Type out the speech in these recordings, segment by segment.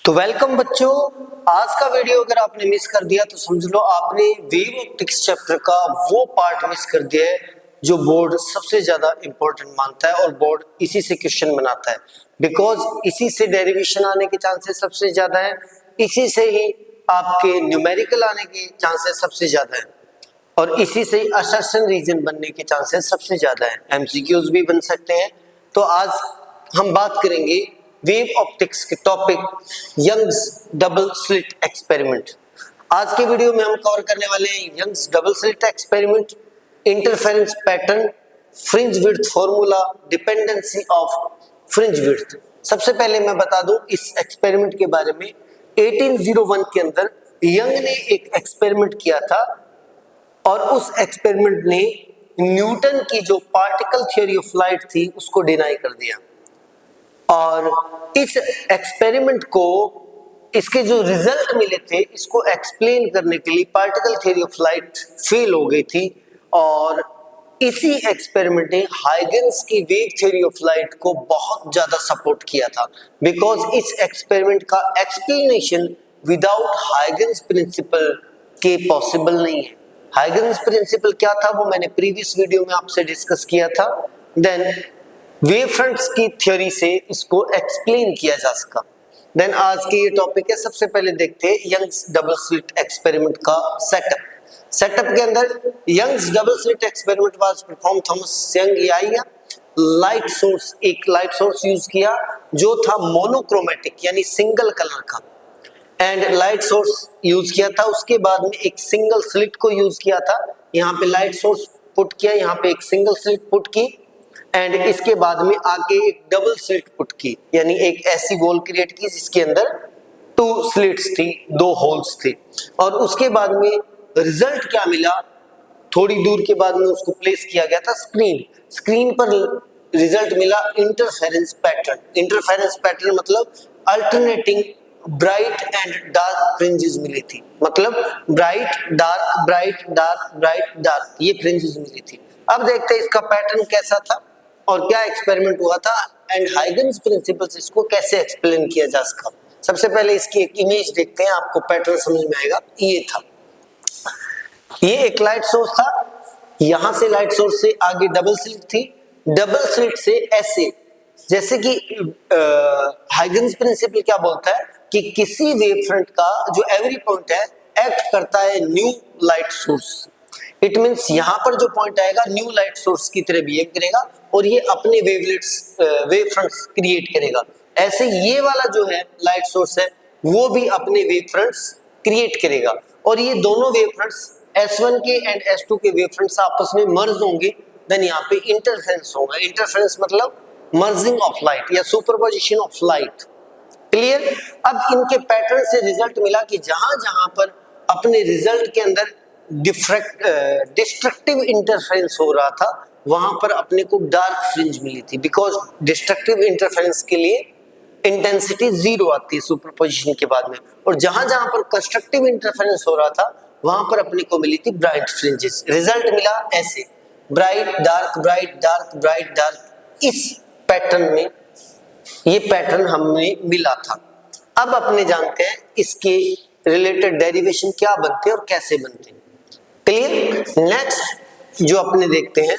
तो वेलकम बच्चों, आज का वीडियो अगर आपने मिस कर दिया तो समझ लो आपने वेव ऑप्टिक्स चैप्टर का वो पार्ट मिस कर दिया है जो बोर्ड सबसे ज्यादा इंपॉर्टेंट मानता है और बोर्ड इसी से क्वेश्चन बनाता है। बिकॉज इसी से डेरिवेशन आने के चांसेस सबसे ज्यादा है, इसी से ही आपके न्यूमेरिकल आने के चांसेस सबसे ज्यादा है और इसी से ही असर्शन रीजन बनने के चांसेस सबसे ज्यादा है। एमसीक्यूज भी बन सकते हैं। तो आज हम बात करेंगे वेव ऑप्टिक्स के topic Young's double slit experiment. आज के वीडियो में हम कवर करने वाले हैं Young's double slit experiment, interference pattern, fringe width formula, dependency of fringe width. सबसे पहले मैं बता दूं इस एक्सपेरिमेंट के बारे में। 1801 के अंदर यंग ने एक एक्सपेरिमेंट किया था और उस एक्सपेरिमेंट ने न्यूटन की जो पार्टिकल थ्योरी ऑफ लाइट थी उसको डिनाई कर दिया। और इस एक्सपेरिमेंट को इसके जो रिजल्ट मिले थे इसको एक्सप्लेन करने के लिए particle theory of light fail हो गई थी और इसी एक्सपेरिमेंट ने हाइगन्स की वेव थ्योरी ऑफ लाइट को बहुत ज्यादा सपोर्ट किया था। बिकॉज इस एक्सपेरिमेंट का एक्सप्लेनेशन विदाउट हाइगन्स प्रिंसिपल के पॉसिबल नहीं है। हाइगन्स प्रिंसिपल क्या था वो मैंने प्रीवियस वीडियो में आपसे डिस्कस किया था। देन वेव फ्रंट्स की थ्योरी से इसको एक्सप्लेन किया जा सका। देन आज के ये टॉपिक है। सबसे पहले देखते हैं यंग्स डबल स्लिट एक्सपेरिमेंट का सेटअप के अंदर Young's double slit experiment was perform Thomas Young या लाइट सोर्स, एक लाइट सोर्स यूज किया जो था मोनोक्रोमेटिक यानी सिंगल कलर का, एंड लाइट सोर्स यूज किया था। उसके बाद में एक सिंगल स्लिट को यूज किया था। यहाँ पे लाइट सोर्स पुट किया, यहाँ पे एक सिंगल स्लिट पुट की एंड इसके बाद में आगे एक डबल स्लिट पुट की, यानी एक ऐसी गोल क्रिएट की जिसके अंदर 2 स्लिट्स थी, 2 होल्स थे। और उसके बाद में रिजल्ट क्या मिला, थोड़ी दूर के बाद में उसको प्लेस किया गया था स्क्रीन पर रिजल्ट मिला इंटरफेरेंस पैटर्न। इंटरफेरेंस पैटर्न मतलब alternating bright and dark fringes मिली थी, मतलब bright dark bright dark bright dark, ये फ्रिंजेस मिली थी। अब देखते हैं इसका पैटर्न कैसा था और क्या एक्सपेरिमेंट हुआ था एंड हाइगन्स प्रिंसिपल से इसको कैसे एक्सप्लेन किया जा सका। सबसे पहले इसकी एक इमेज देखते हैं, आपको पैटर्न समझ में आएगा। ये था, ये एक लाइट सोर्स था, यहां से लाइट सोर्स से आगे डबल स्लिट थी, डबल स्लिट से ऐसे, जैसे कि हाइगन्स प्रिंसिपल क्या बोलता है कि किसी वेव फ्रंट का जो एवरी पॉइंट है एक्ट करता है new light source. It means यहाँ पर जो पॉइंट आएगा न्यू लाइट सोर्स की तरह बिहेव करेगा और ये अपने वेवलेट्स वेव फ्रंट्स क्रिएट करेगा। ऐसे ये वाला जो है लाइट सोर्स है वो भी अपने वेव फ्रंट्स क्रिएट करेगा और ये दोनों वेव फ्रंट्स S1 के एंड S2 के वेव फ्रंट्स आपस में मर्ज होंगे। देन यहाँ पे इंटरफेरेंस होगा। इंटरफेरेंस मतलब मर्जिंग ऑफ लाइट या सुपरपोजिशन ऑफ लाइट। क्लियर। अब इनके पैटर्न से रिजल्ट मिला कि जहां जहां पर अपने रिजल्ट के अंदर डिस्ट्रक्टिव इंटरफेरेंस हो रहा था वहां पर अपने को डार्क फ्रिंज मिली थी। बिकॉज डिस्ट्रक्टिव इंटरफेरेंस के लिए इंटेंसिटी 0 आती है सुपरपोजिशन के बाद में, और जहां जहां पर कंस्ट्रक्टिव इंटरफेरेंस हो रहा था वहां पर अपने को मिली थी ब्राइट फ्रिंजेस। रिजल्ट मिला ऐसे bright dark bright dark bright dark. इस पैटर्न में ये पैटर्न हमें मिला था। अब अपने जानते हैं इसके रिलेटेड डेरिवेशन क्या बनते हैं और कैसे बनते हैं। क्लियर। नेक्स्ट जो अपने देखते हैं,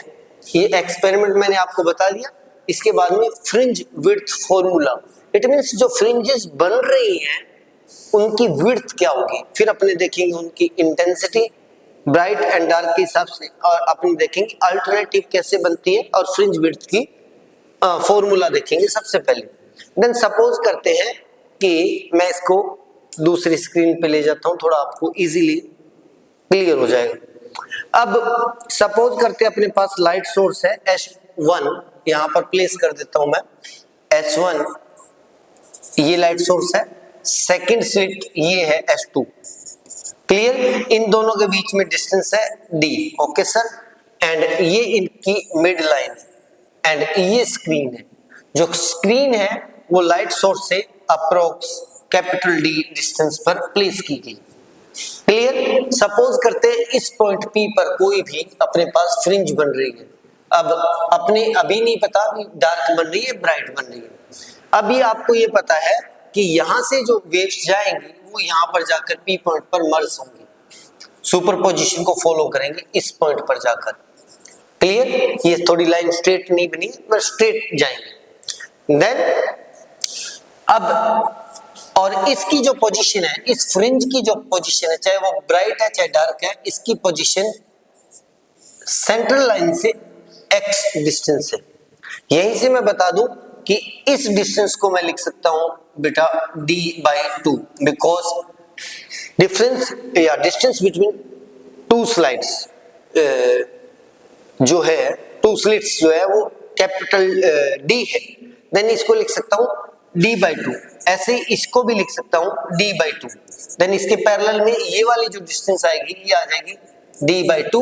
ये एक्सपेरिमेंट मैंने आपको बता दिया। इसके बाद में fringe width formula, it means जो फ्रिंजेस बन रही हैं उनकी विड्थ क्या होगी। फिर अपने देखेंगे उनकी इंटेंसिटी ब्राइट एंड डार्क के हिसाब से, और अपने देखेंगे अल्टरनेटिव कैसे बनती है और फ्रिंज विड्थ की फॉर्मूला देखेंगे सबसे पहले। देन सपोज करते हैं कि मैं इसको दूसरी स्क्रीन पे ले जाता हूं, थोड़ा आपको इजीली क्लियर हो जाएगा। अब सपोज करते हैं अपने पास लाइट सोर्स है S1, यहां पर प्लेस कर देता हूं मैं S1, ये लाइट सोर्स है। सेकंड स्लिट ये है S2। क्लियर। इन दोनों के बीच में डिस्टेंस है D। Okay sir. एंड ये इनकी मिड लाइन एंड ये स्क्रीन है। जो स्क्रीन है वो लाइट सोर्स से अप्रोक्स कैपिटल D डिस्टेंस पर प्लेस की गई। क्लियर। सपोज करते हैं इस पॉइंट P पर कोई भी अपने पास फ्रिंज बन रही है। अब अपने अभी नहीं पता डार्क बन रही है ब्राइट बन रही है। अभी आपको ये पता है कि यहां से जो वेव्स जाएंगी वो यहां पर जाकर पी पॉइंट पर मर्ज होंगी, सुपरपोजिशन को फॉलो करेंगे इस पॉइंट पर जाकर। क्लियर? ये थोड़ी लाइन स्ट्रेट नहीं बनी पर स्ट्रेट जाएंगे। देन अब और इसकी जो पोजीशन है, इस फ्रिंज की जो पोजीशन है, चाहे वो ब्राइट है चाहे डार्क है, इसकी पोजीशन सेंट्रल लाइन से x डिस्टेंस है। यहीं से मैं बता दूं कि इस डिस्टेंस को मैं लिख सकता हूं बेटा d/2, बिकॉज डिफरेंस या डिस्टेंस बिटवीन टू स्लाइड्स जो है, टू स्लिट्स जो है वो कैपिटल D है, देन इसको लिख सकता हूं d/2। ऐसे ही इसको भी लिख सकता हूं d/2। देन इसके पैरेलल में ये वाली जो डिस्टेंस आएगी ये आ जाएगी d/2,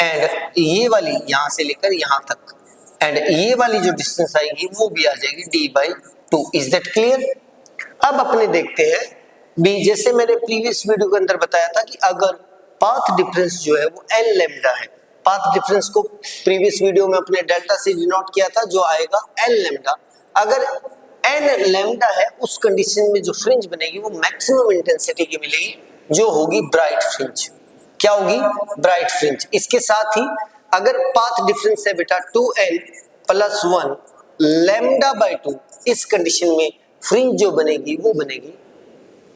एंड ये वाली यहां से लेकर यहां तक, एंड ये वाली जो डिस्टेंस आएगी वो भी आ जाएगी d/2। Is that clear? अब अपने देखते हैं भी, जैसे मैंने प्रीवियस वीडियो के अंदर बताया था कि अगर पाथ डिफरेंस जो है वो n लैम्डा है, पाथ डिफरेंस को प्रीवियस वीडियो में अपने डेल्टा से डिनोट किया था, जो आएगा n लैम्डा। अगर n लैम्डा है, उस कंडीशन में जो फ्रिंज बनेगी वो मैक्सिमम इंटेंसिटी की मिलेगी, जो होगी ब्राइट फ्रिंज। क्या होगी? Bright fringe. इसके साथ ही अगर पाथ डिफरेंस है बेटा 2n + 1 λ/2, इस कंडीशन में फ्रिंज जो बनेगी वो बनेगी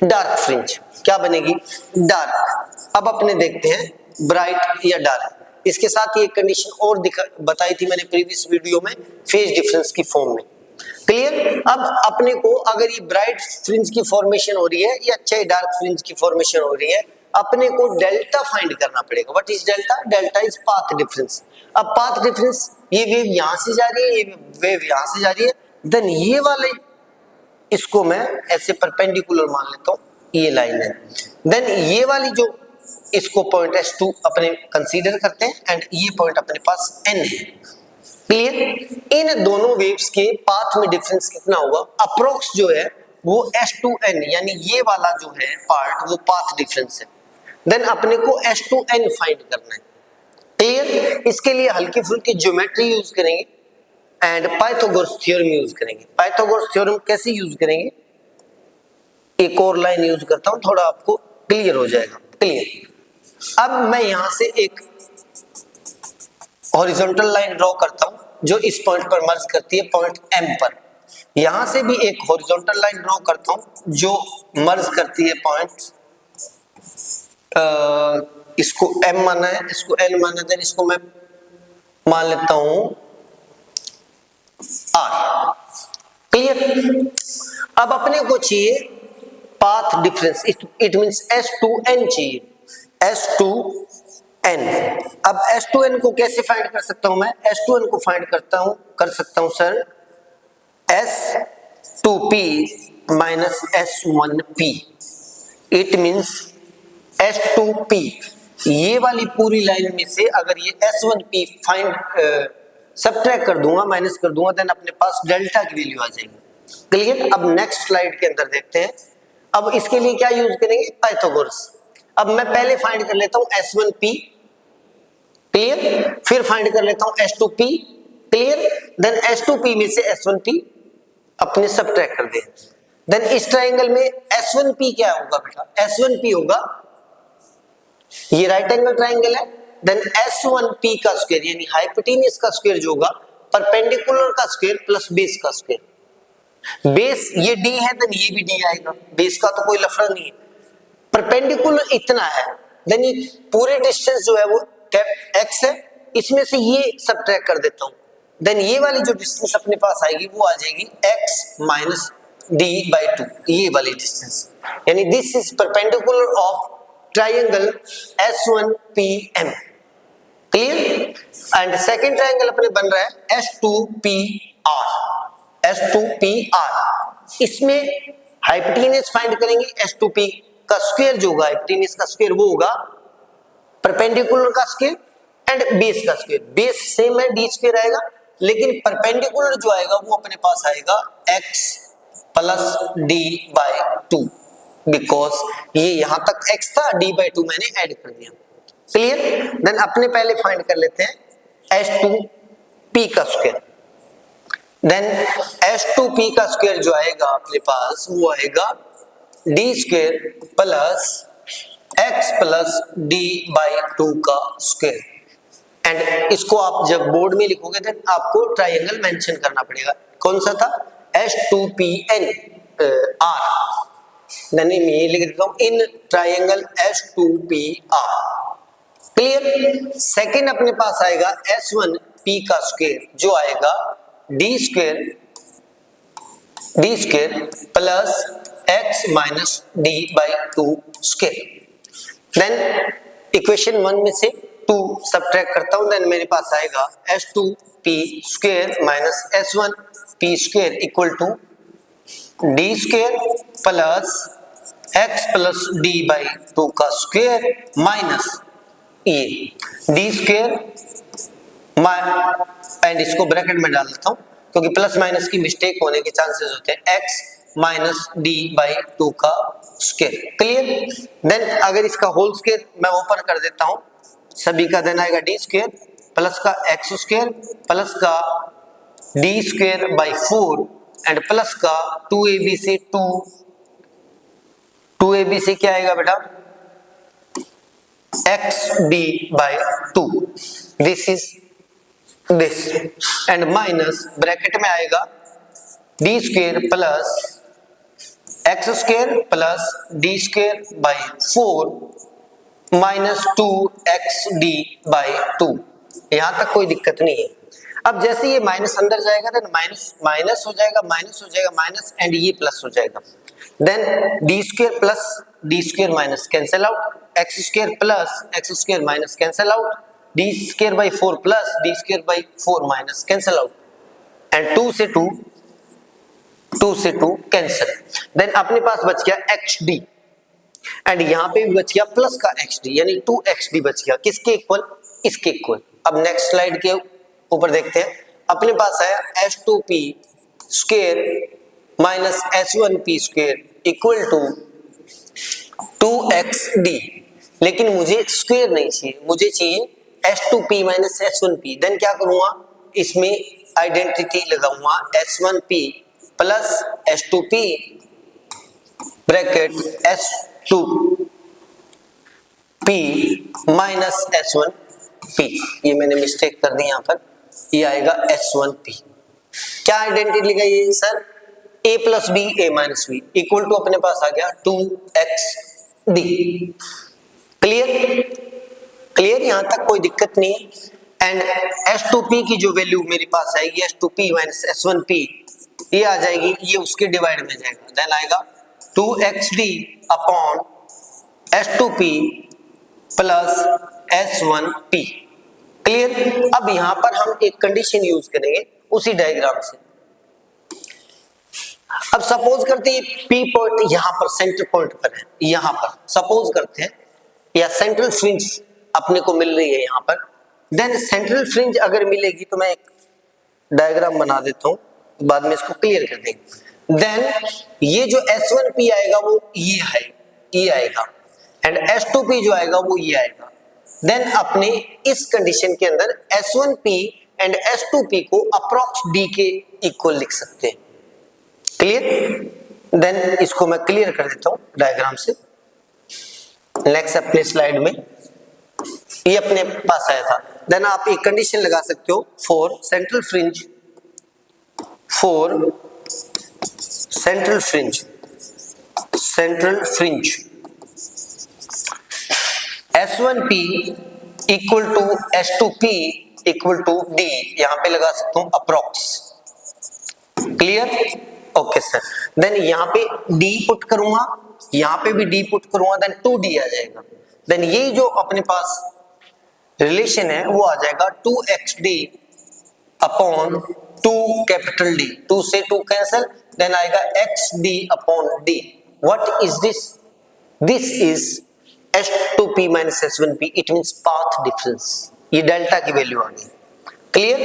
डार्क फ्रिंज। क्या बनेगी? डार्क। अब अपने देखते हैं ब्राइट या डार्क। इसके साथ ही एक कंडीशन और बताई थी मैंने प्रीवियस वीडियो में, फेज डिफरेंस की फॉर्म में। क्लियर? अब अपने को अगर ये ब्राइट फ्रिंज की फॉर्मेशन हो रही है या चाहे डार्क फ्रिंज की फॉर्मेशन हो रही है, अपने को डेल्टा फाइंड करना पड़ेगा। What is delta? Delta is path difference. अब पाथ डिफरेंस, ये वेव यहां से जा रही है, ये वेव यहां से जा रही है, देन ये वाले इसको मैं ऐसे परपेंडिकुलर मान लेता हूं, ये लाइन है। देन ये वाली जो इसको पॉइंट S2 अपने कंसीडर करते हैं, एंड ये पॉइंट अपने पास N है। क्लियर? इन दोनों वेव्स के पाथ में डिफरेंस कितना होगा? अप्रोक्स जो है वो S2N, यानी ये वाला जो है पार्ट वो पाथ डिफरेंस है। देन अपने को S2N फाइंड करना है। क्लियर? इसके लिए हल्की फुल्की ज्योमेट्री यूज करेंगे एंड पाइथागोरस थ्योरम यूज करेंगे। पाइथागोरस थ्योरम कैसे यूज करेंगे? एक और लाइन यूज करता हूं, थोड़ा आपको क्लियर हो जाएगा। क्लियर? अब मैं यहां से एक हॉरिजॉन्टल लाइन ड्रॉ करता हूं जो इस पॉइंट पर मर्ज करती है पॉइंट M पर। यहां से भी एक हॉरिजॉन्टल लाइन ड्रॉ करता हूं जो मर्ज करती है पॉइंट, इसको M माना है, इसको N माना है, इसको मैं मान लेता हूं R। क्लियर? अब अपने को चाहिए path difference, it means S2N चाहिए, S2N। अब S2N को कैसे फाइंड कर सकता हूं मैं? S2N को फाइंड कर सकता हूं sir S2P minus S1P। It means S2P, ये वाली पूरी लाइन में से अगर ये S1P फाइंड सबट्रैक्ट कर दूंगा, माइनस कर दूंगा, देन अपने पास डेल्टा की वैल्यू आ जाएगी। क्लियर? अब नेक्स्ट स्लाइड के अंदर देखते हैं। अब इसके लिए क्या यूज करेंगे? पाइथागोरस। अब मैं पहले फाइंड कर लेता हूं S1P, क्लियर? फिर फाइंड कर लेता हूं S2P, क्लियर? देन S2P में से S1P अपने सबट्रैक्ट कर दें। देन इस ट्रायंगल में S1P क्या होगा बेटा? S1P होगा, ये राइट एंगल ट्रायंगल है, देन S1P का स्क्वायर यानी हाइपोटेन्यूज का स्क्वायर जो होगा परपेंडिकुलर का स्क्वायर प्लस बेस का स्क्वायर। बेस ये D है, देन ये भी D आएगा, बेस का तो कोई लफड़ा नहीं है। परपेंडिकुलर इतना है, देन ये पूरे डिस्टेंस जो है वो x है, इसमें से ये सबट्रैक्ट कर देता हूं, देन ये वाली जो डिस्टेंस अपने पास आएगी वो आ जाएगी x माइनस d/2, ये वाली डिस्टेंस, यानी this is perpendicular of triangle S1PM। Clear? And second triangle अपने बन रहा है S2PR। S2PR, इसमें हाइपोटेन्यूज फाइंड करेंगे, S2P का स्क्वायर जो होगा, हाइपोटेन्यूज का स्क्वायर वो होगा परपेंडिकुलर का स्क्वायर एंड बेस का स्क्वायर। बेस सेम है, d स्क्वायर आएगा, लेकिन परपेंडिकुलर जो आएगा वो अपने पास आएगा x प्लस d/2, बिकॉज ये यहां तक x था, d/2 मैंने ऐड कर दिया। क्लियर? देन अपने पहले फाइंड कर लेते हैं S2P का स्क्वायर। देन h2p का स्क्वायर जो आएगा अपने पास वो आएगा d square plus x plus d by 2 का स्क्वायर। एंड इसको आप जब बोर्ड में लिखोगे देन आपको ट्राइंगल मेंशन करना पड़ेगा। कौन सा था? h2pn r, देन मैं ये लिख देता हूं in triangle h2pr। Clear. Second अपने पास आएगा s1p का स्क्वायर जो आएगा d square plus x minus d by 2 square. Then equation 1 में से 2 सब्ट्रैक्ट करता हूं, देन मेरे पास आएगा h2p square minus s1p square equal to d square plus x plus d by 2 का स्क्वायर माइनस ये d स्क्वायर एंड इसको ब्रैकेट में डाल देता हूं क्योंकि प्लस माइनस की मिस्टेक होने के चांसेस होते हैं, x माइनस d बाई 2 का स्क्वायर। क्लियर। देन अगर इसका होल स्क्वायर मैं ओपन कर देता हूं सभी का, देन आएगा d स्क्वायर प्लस का x स्क्वायर प्लस का d square by 4 and plus का 2abc क्या आएगा बेटा? xd by 2, this is this and minus bracket में आएगा d square plus x square plus d square by 4 minus 2xd by 2। यहां तक कोई दिक्कत नहीं है। अब जैसे ये माइनस अंदर जाएगा देन माइनस माइनस हो जाएगा माइनस एंड ये प्लस हो जाएगा। Then d square plus d square minus cancel out, x square plus x square minus cancel out, d square by 4 plus d square by 4 minus cancel out and 2 से 2 cancel. Then अपने पास बच गया xd and यहां पे भी बच गया plus का xd यानी 2xd बच गया। किसके इक्वल? इसके इक्वल। अब नेक्स्ट स्लाइड के ऊपर देखते हैं। अपने पास आया h2p square minus h1p square equal to 2xd, लेकिन मुझे स्क्वायर नहीं चाहिए, मुझे चाहिए h2p माइनस h1p। देन क्या करूंगा? इसमें आइडेंटिटी लगाऊंगा h1p plus h2p bracket h2p minus h1p। ये मैंने मिस्टेक कर दी यहां पर, ये आएगा h1p। क्या आइडेंटिटी लगाई sir? a plus b a minus b equal to अपने पास आ गया 2xd। क्लियर। यहां तक कोई दिक्कत नहीं है। एंड h2p की जो वैल्यू मेरे पास आएगी h2p माइनस h1p ये आ जाएगी, ये उसके डिवाइड में जाएगा, देन आएगा 2xd upon h2p plus h1p। Clear. अब यहां पर हम एक कंडीशन यूज करेंगे उसी डायग्राम से। अब सपोज करते हैं P पॉइंट यहां पर सेंटर पॉइंट पर है, यहां पर सपोज करते हैं या सेंट्रल फ्रिंज अपने को मिल रही है यहां पर। देन सेंट्रल फ्रिंज अगर मिलेगी तो मैं एक डायग्राम बना देता हूं, बाद में इसको क्लियर कर देंगे। देन ये जो S1P आएगा वो ये आएगा एंड S2P जो आएगा वो ये आएगा। देन अपने इस कंडीशन के अंदर S1P एंड S2P को अप्रॉक्स D के इक्वल लिख सकते हैं। क्लियर। देन इसको मैं क्लियर कर देता हूं डायग्राम से। नेक्स्ट अपने स्लाइड में ये अपने पास आया था। देन आप एक कंडीशन लगा सकते हो for central fringe S1P equal to S2P equal to D, यहां पे लगा सकता हूं approx. Clear. Okay sir. Then यहां पे D पुट करूंगा, यहां पे भी D पुट करूंगा, देन 2D आ जाएगा। देन ये जो अपने पास रिलेशन है वो आ जाएगा 2xd अपॉन 2 कैपिटल D, 2 से 2 कैंसिल, देन आएगा xd upon D। What is this? This is h2p minus h1p, it means path difference. ये डेल्टा की वैल्यू आ गई। क्लियर।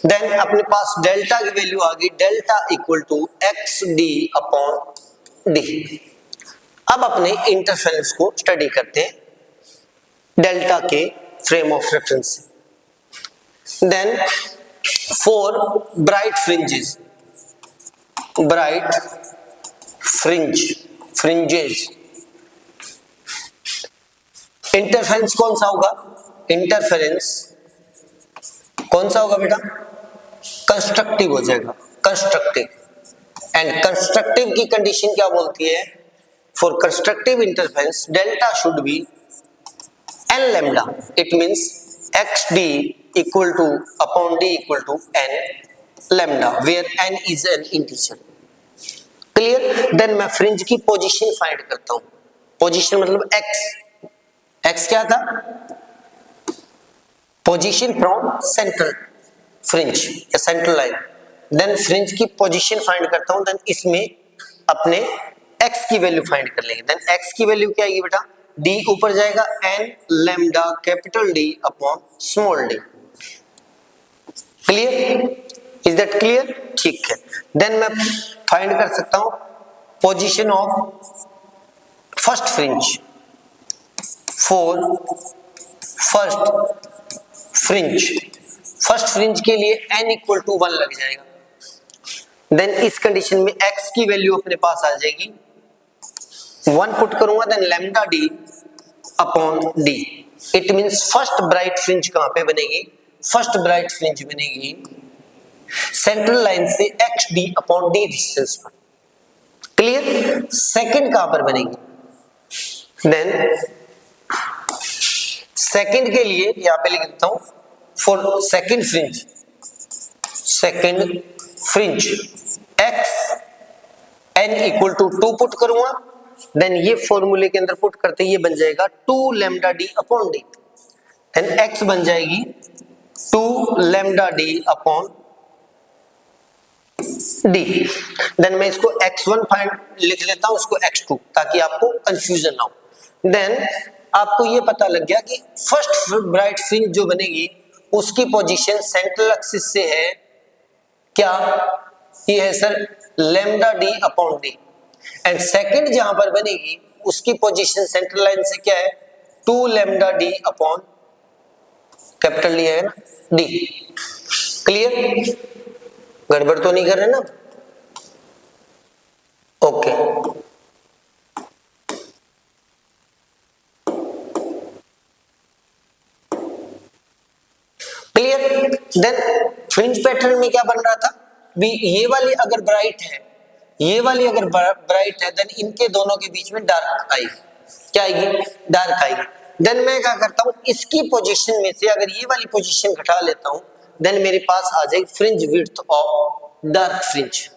देन अपने पास डेल्टा की वैल्यू आ गई, delta equal to xd upon d। अब अपने इंटरफेरेंस को स्टडी करते हैं डेल्टा के फ्रेम ऑफ रेफरेंस से। Then for bright fringes, bright fringes, interference कौन सा होगा? इंटरफेरेंस कौन सा होगा बेटा? कंस्ट्रक्टिव हो जाएगा, कंस्ट्रक्टिव। एंड कंस्ट्रक्टिव की कंडीशन क्या बोलती है? For constructive interference delta should B n lambda, it means xd equal to upon d equal to n lambda, where n is an integer. Clear? Then मैं fringe की position find करता हूं। Position मतलब x क्या था? Position from central fringe या central line. Then fringe की position find करता हूं, देन इसमें अपने x की वैल्यू फाइंड कर लेंगे। देन x की वैल्यू क्या आएगी बेटा? d ऊपर जाएगा n lambda capital D upon small d। Clear? Is that clear? ठीक है। देन मैं फाइंड कर सकता हूं position of first fringe, for first fringe के लिए n इक्वल टू 1 लग जाएगा। देन इस कंडीशन में x की वैल्यू अपने पास आ जाएगी, 1 पुट करूंगा, then lambda d upon d। It means first bright fringe कहां पे बनेगी? फर्स्ट ब्राइट फ्रिंज बनेगी सेंट्रल लाइन से xd अपॉन d डिस्टेंस पर। क्लियर? सेकंड कहां पर बनेगी? देन सेकंड के लिए यहां पे लिख देता हूं, for second fringe x n equal to 2 put करूंगा, देन ये फॉर्मूले के अंदर पुट करते ये बन जाएगा 2 lambda d upon d। Then x बन जाएगी 2 lambda d upon d। Then मैं इसको x1 फाइंड लिख लेता हूं, उसको x2, ताकि आपको कंफ्यूजन ना हो। देन आपको ये पता लग गया कि फर्स्ट ब्राइट फ्रिंज जो बनेगी उसकी पोजीशन सेंट्रल एक्सिस से है क्या? ये है sir lambda d upon d। And second जहां पर बनेगी उसकी पोजीशन सेंट्रल लाइन से क्या है? 2 lambda d upon capital D है ना, d। क्लियर? गड़बड़ तो नहीं कर रहे ना? Okay. Clear? Then fringe pattern में क्या बन रहा था? ये वाली अगर ब्राइट है, ये वाली अगर ब्राइट है, देन इनके दोनों के बीच में डार्क आएगी। क्या आएगी? डार्क आएगी। देन मैं क्या करता हूं, इसकी पोजीशन में से अगर ये वाली पोजीशन घटा लेता हूं, देन मेरे पास आ जाएगी fringe width of dark fringe.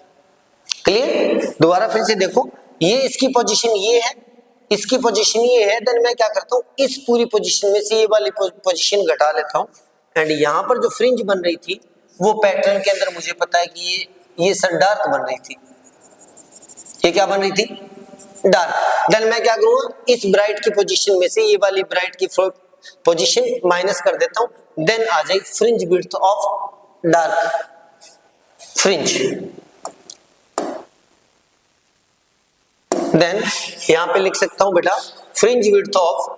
Clear? दोबारा फिर से देखो, ये इसकी पोजीशन ये है, इसकी पोजीशन ये है, देन मैं क्या करता हूं, इस पूरी पोजीशन में से ये वाली पोजीशन घटा लेता हूं, एंड यहां पर जो फ्रिंज बन रही थी वो पैटर्न के अंदर मुझे पता है कि ये सन डार्क बन रही थी। ये क्या बन रही थी? डार्क। देन मैं क्या करूंगा, इस ब्राइट की पोजीशन में से ये वाली ब्राइट की पोजीशन माइनस कर देता हूं, देन आ जाएगी fringe width of dark fringe. Then यहां पे लिख सकता हूं बेटा fringe width of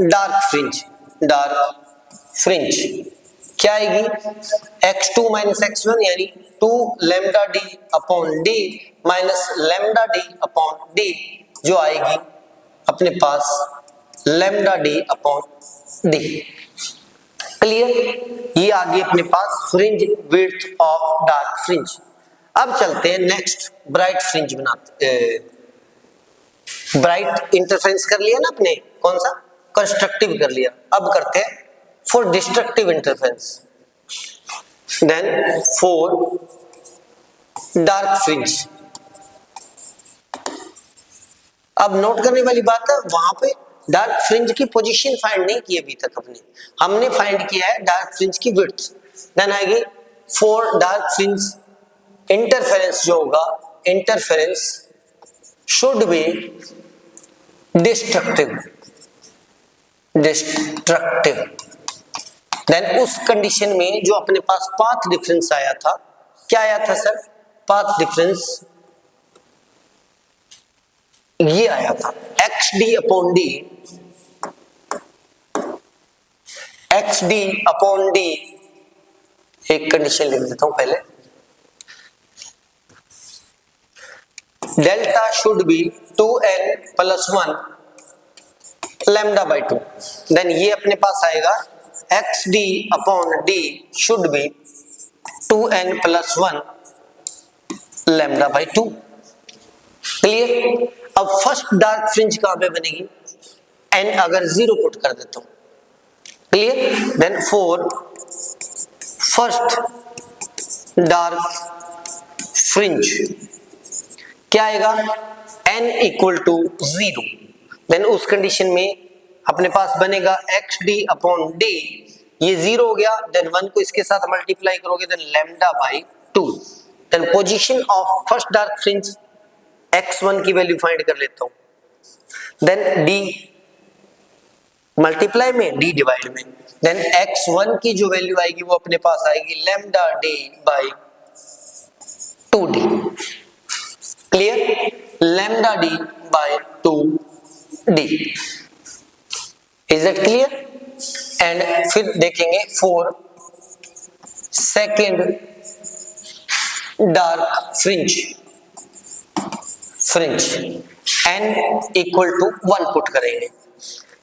dark fringe क्या आएगी? x2 माइनस x1 यानी 2 lambda d upon d minus lambda d upon d, जो आएगी अपने पास lambda d upon d। Clear? ये आ गई अपने पास fringe width of dark fringe. अब चलते हैं नेक्स्ट, ब्राइट फ्रिंज बनाते। ब्राइट इंटरफेरेंस कर लिया ना आपने, कौन सा? कंस्ट्रक्टिव कर लिया। अब करते हैं for destructive interference, then for dark fringe. अब नोट करने वाली बात है, वहां पे डार्क फ्रिंज की पोजीशन फाइंड नहीं की अभी तक हमने फाइंड किया है डार्क फ्रिंज की विड्थ। देन आएगी फॉर डार्क फ्रिंज इंटरफेरेंस, जो होगा interference should be destructive. Then उस कंडीशन में जो अपने पास पाथ डिफरेंस आया था, क्या आया था सर? पाथ डिफरेंस ये आया था xd upon d X D upon D, एक कंडीशन लिख देता हूं पहले, delta should be 2n+1 lambda by 2, then ये अपने पास आएगा X D upon D should be 2n+1 lambda by 2। Clear. अब फर्स्ट डार्क फ्रिंज कहां पे बनेगी, n अगर 0 पुट कर देता हूं, clear, then for first dark fringe क्या आएगा, n इक्वल टू 0, देन उस कंडीशन में अपने पास बनेगा एक्स डी अपॉन डी, ये 0 हो गया, देन 1 को इसके साथ मल्टीप्लाई करोगे, then lambda by 2, then position of first dark fringe x1 की वैल्यू फाइंड कर लेता हूं, देन d मल्टीप्लाई में d डिवाइड में, देन x1 की जो वैल्यू आएगी वो अपने पास आएगी lambda d by 2d। Clear, lambda d by 2d, is it clear. And फिर देखेंगे for second dark fringe n equal to 1 put करेंगे,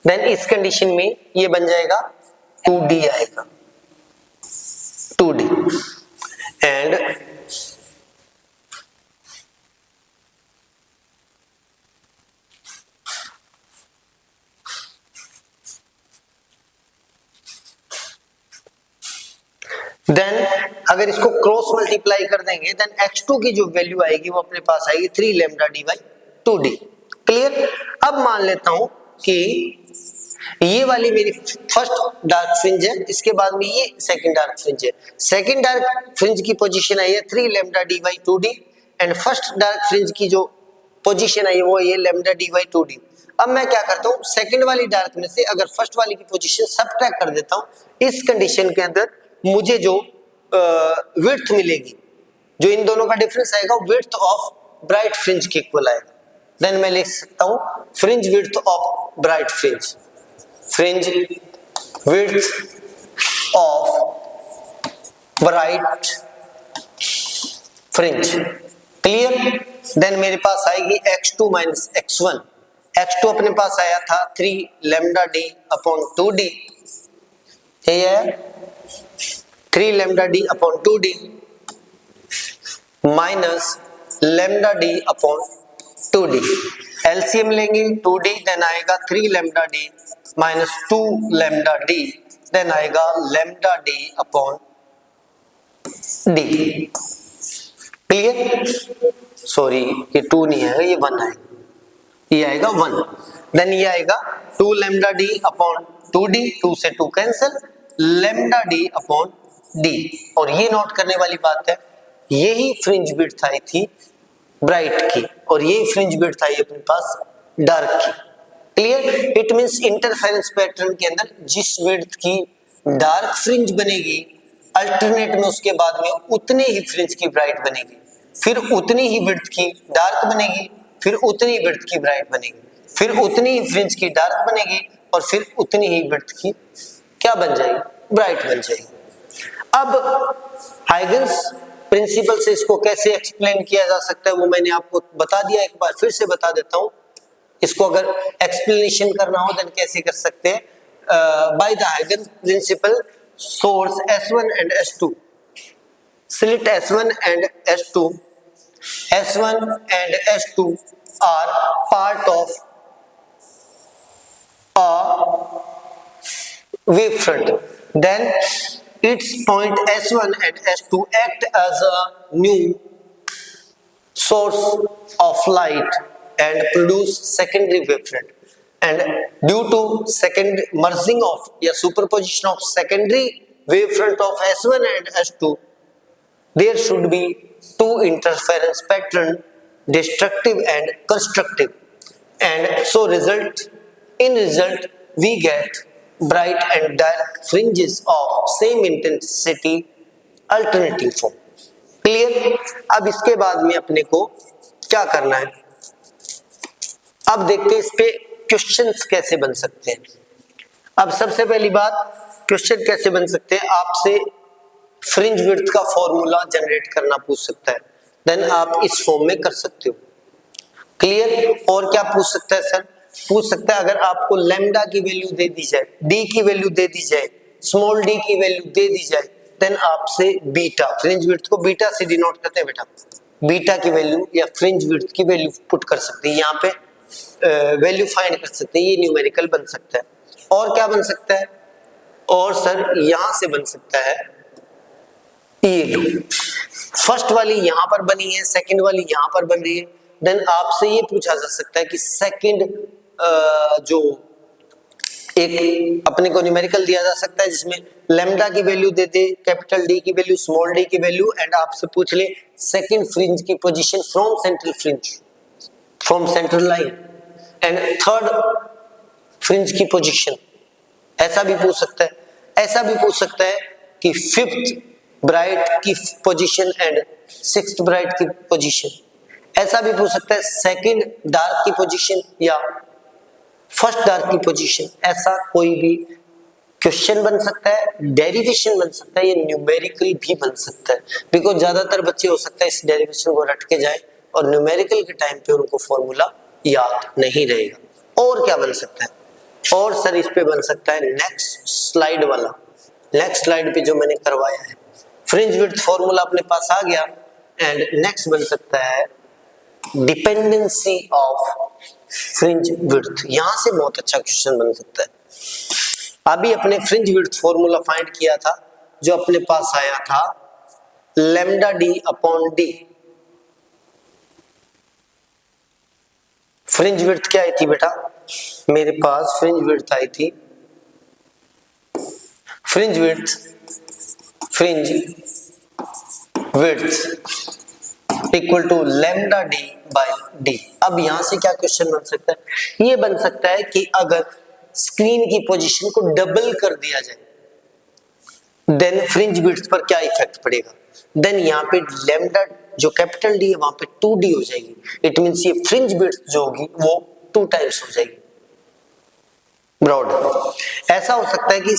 देन इस कंडीशन में ये बन जाएगा 2d आएगा, 2d, एंड देन अगर इसको क्रॉस मल्टीप्लाई कर देंगे, देन x2 की जो वैल्यू आएगी वो अपने पास आएगी 3 lambda D by 2d। Clear. अब मान लेता हूं कि ये वाली मेरी फर्स्ट डार्क फ्रिंज है, इसके बाद में ये सेकंड डार्क फ्रिंज है, सेकंड डार्क फ्रिंज की पोजीशन आई है 3 lambda D by 2d, and first dark fringe की जो पोजीशन आई है वो ये लैम्डा डी बाई 2d। अब मैं क्या करता हूँ, सेकंड वाली डार्क में से अगर फर्स्ट वाली की पोजीशन सबट्रैक्ट कर देता हूँ, इस कंडीशन के अंदर मुझे जो विड्थ मिलेगी, जो इन दोनों का डिफरेंस आएगा, विड्थ ऑफ ब्राइट फ्रिंज के इक्वल आएगा, देन मैं लिख सकता हूं fringe width of bright fringe, fringe width of bright fringe. Clear, then मेरे पास आएगी x2 माइनस x1, x2 अपने पास आया था 3 लैम्डा डी अपॉन 2d, ये है 3 lambda D upon 2d minus lambda D upon 2d, LCM लेंगे 2d, देन आएगा 3 lambda D minus 2 lambda D, then आएगा lambda D upon d। Clear, sorry ये 2 नहीं आएगा, ये 1 आएगा, ये आएगा 1, देन ये आएगा 2 लैम्डा डी अपॉन 2d, 2 से 2 cancel, lambda D upon d। और ये नोट करने वाली बात है, यही फ्रिंज विड्थ आई थी ब्राइट की, और ये फ्रिंज विड्थ आई अपने पास डार्क की। Clear, it means interference pattern के अंदर जिस विड्थ की डार्क फ्रिंज बनेगी, अल्टरनेट में उसके बाद में उतने ही फ्रिंज की ब्राइट बनेगी, फिर उतनी ही विड्थ की डार्क बनेगी, फिर उतनी विड्थ की ब्राइट बनेगी, फिर उतनी ही फ्रिंज की डार्क बनेगी, और फिर उतनी ही विड्थ की क्या बन जाएगी, ब्राइट बन जाएगी। अब हाइगन्स प्रिंसिपल से इसको कैसे एक्सप्लेन किया जा सकता है वो मैंने आपको बता दिया, एक बार फिर से बता देता हूं। इसको अगर एक्सप्लेनेशन करना हो देन कैसे कर सकते हैं, by the Huygens principle, source S1 and S2, slit S1 and S2, S1 and S2 are part of a wavefront, then its point S1 and S2 act as a new source of light and produce secondary wavefront, and due to second merging of या superposition of secondary wavefront of S1 and S2, there should be two interference pattern, destructive and constructive, and so in result we get bright and dark fringes of same intensity alternating form। Clear. अब इसके बाद में अपने को क्या करना है, अब देखते हैं इस पे क्वेश्चंस कैसे बन सकते हैं। अब सबसे पहली बात, क्वेश्चन कैसे बन सकते हैं, आपसे फ्रिंज विड्थ का फॉर्मूला जनरेट करना पूछ सकता है, देन आप इस फॉर्म में कर सकते हो। क्लियर। और क्या पूछ सकता है सर, पूछ सकता है अगर आपको लैम्डा की वैल्यू दे दी जाए, डी की वैल्यू दे दी जाए, स्मॉल डी की वैल्यू दे दी जाए, देन आपसे बीटा, फ्रिंज विड्थ को बीटा से डिनोट करते हैं बेटा, बीटा की वैल्यू या फ्रिंज विड्थ की वैल्यू पुट कर सकते हैं, यहाँ पे वैल्यू फाइंड कर सकते हैं, ये न्यूमेरिकल बन सकता है। और क्या बन सकता है, और सर यहां से बन सकता है, ये फर्स्ट वाली यहां पर बनी है, सेकंड वाली यहां पर बन रही है, देन आपसे ये पूछा जा सकता है कि सेकंड जो एक अपने को न्यूमेरिकल दिया जा सकता है जिसमें लैम्डा की वैल्यू दे दे, कैपिटल डी की वैल्यू, स्मॉल डी की वैल्यू, एंड आपसे पूछ ले सेकंड फ्रिंज की position from central fringe, from central line, and third fringe की पोजीशन, ऐसा भी पूछ सकता है। ऐसा भी पूछ सकता है कि फिफ्थ ब्राइट की पोजीशन एंड सिक्स्थ ब्राइट की पोजीशन, ऐसा भी पूछ सकता है सेकंड डार्क की पोजीशन या फर्स्ट डार्क की पोजीशन, ऐसा कोई भी क्वेश्चन बन सकता है, डेरिवेशन बन सकता है, ये न्यूमेरिकल भी बन सकता है, बिकॉज ज्यादातर बच्चे हो सकता है इस डेरिवेशन को रट के जाए और न्यूमेरिकल के टाइम पे उनको फॉर्मूला याद नहीं रहेगा। और क्या बन सकता है, और सर इस पे बन सकता है नेक्स्ट स्लाइड वाला, नेक्स्ट स्लाइड पे जो मैंने करवाया है, फ्रिंज विड्थ फॉर्मूला अपने पास आ गया, एंड नेक्स्ट बन सकता है डिपेंडेंसी ऑफ फ्रिंज विड्थ, यहां से बहुत अच्छा क्वेश्चन बन सकता है। अभी अपने फ्रिंज विड्थ फॉर्मूला फाइंड किया था, जो अपने पास आया था lambda D upon D, fringe width क्या आई थी बेटा, मेरे पास फ्रिंज विड्थ आई थी, fringe width equal to lambda D by D. अब यहां से क्या क्वेश्चन बन सकता है, ये बन सकता है कि अगर स्क्रीन की पोजीशन को डबल कर दिया जाए देन फ्रिंज विड्थ पर क्या इफेक्ट पड़ेगा, देन यहाँ पे लैम्डा जो कैपिटल डी है वहां पे 2d हो जाएगी, इट मींस ये फ्रिंज विड्थ जो होगी वो 2 टाइम्स हो जाएगी ब्रॉड। ऐसा हो सकता है कि